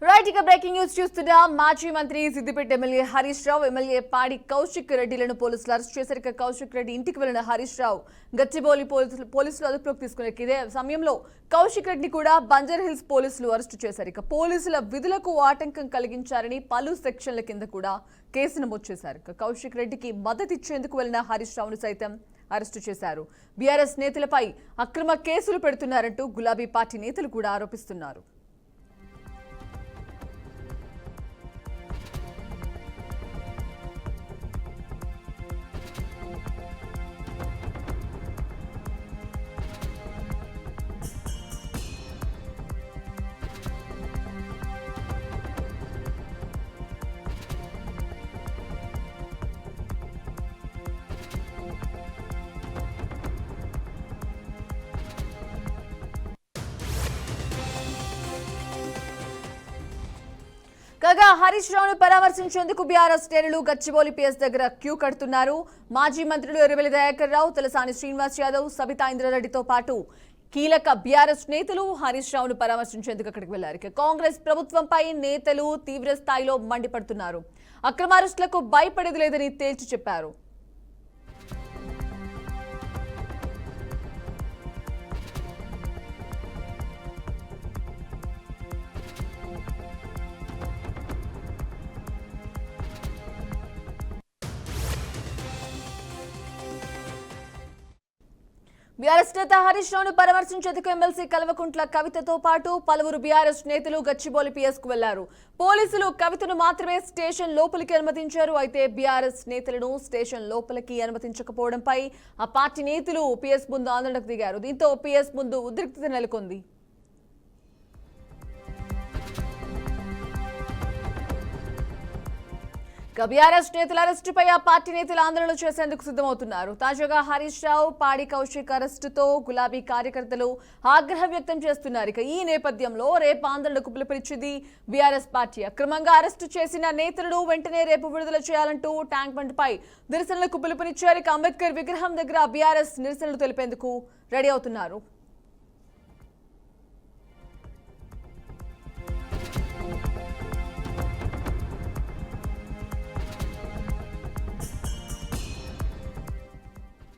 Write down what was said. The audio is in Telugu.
రైట్ ఇక బ్రేకింగ్ న్యూస్ చూస్తున్నా మాజీ మంత్రి సిద్దిపేట ఎమ్మెల్యే హరీష్ రావు ఎమ్మెల్యే పాడి కౌశిక్ రెడ్డిలను పోలీసులు అరెస్ట్ చేశారు. ఇక కౌశిక్ రెడ్డి ఇంటికి వెళ్లిన హరీష్ రావు గచ్చిబౌలి పోలీసులు అదుపులోకి తీసుకున్నారు. ఇదే సమయంలో కౌశిక్ రెడ్డిని కూడా బంజర్ హిల్స్ పోలీసులు అరెస్ట్ చేశారు. ఇక పోలీసుల విధులకు ఆటంకం కలిగించారని పలు సెక్షన్ల కింద కూడా కేసు నమోదు చేశారు. ఇక కౌశిక్ రెడ్డికి మద్దతు ఇచ్చేందుకు వెళ్లిన హరీష్ రావును సైతం అరెస్టు చేశారు. బీఆర్ఎస్ నేతలపై అక్రమ కేసులు పెడుతున్నారంటూ గులాబీ పార్టీ నేతలు కూడా ఆరోపిస్తున్నారు. కాగా హరీష్ రావును పరామర్శించేందుకు బీఆర్ఎస్ శ్రేణులు గచ్చిబౌలి పిఎస్ దగ్గర క్యూ కడుతున్నారు. మాజీ మంత్రులు ఎర్రబెల్లి దయాకర్ రావు, తలసాని శ్రీనివాస్ యాదవ్, సబితా ఇంద్రారెడ్డితో పాటు కీలక బీఆర్ఎస్ నేతలు హరీష్ రావును పరామర్శించేందుకు అక్కడికి వెళ్లారు. కాంగ్రెస్ ప్రభుత్వంపై నేతలు తీవ్ర స్థాయిలో మండిపడుతున్నారు. అక్రమ అరెస్టులకు భయపడేది లేదని తేల్చి చెప్పారు. బీఆర్ఎస్ నేత హరీష్ రావును పరామర్శించేందుకు ఎమ్మెల్సీ కల్వకుంట్ల కవితతో పాటు పలువురు బీఆర్ఎస్ నేతలు గచ్చిబౌలి పిఎస్ కు వెళ్లారు. పోలీసులు కవితను మాత్రమే స్టేషన్ లోపలికి అనుమతించారు. అయితే బీఆర్ఎస్ నేతలను స్టేషన్ లోపలికి అనుమతించకపోవడంపై ఆ పార్టీ నేతలు పిఎస్ ముందు ఆందోళనకు దిగారు. దీంతో పిఎస్ ముందు ఉద్రిక్తత నెలకొంది. బీఆర్ఎస్ నేతల అరెస్టుపై ఆ పార్టీ నేతలు ఆందోళన చేసేందుకు సిద్ధమవుతున్నారు. తాజాగా హరీష్ రావు, పాడి కౌశిక్ అరెస్టుతో గులాబీ కార్యకర్తలు ఆగ్రహం వ్యక్తం చేస్తున్నారు. ఇక ఈ నేపథ్యంలో రేపు ఆందోళనకు పిలుపునిచ్చింది బీఆర్ఎస్ పార్టీ. అక్రమంగా అరెస్టు చేసిన నేతలను వెంటనే రేపు విడుదల చేయాలంటూ ట్యాంక్ బండ్ పై నిరసనలకు పిలుపునిచ్చారు. ఇక అంబేద్కర్ విగ్రహం దగ్గర బీఆర్ఎస్ నిరసనలు తెలిపేందుకు రెడీ అవుతున్నారు.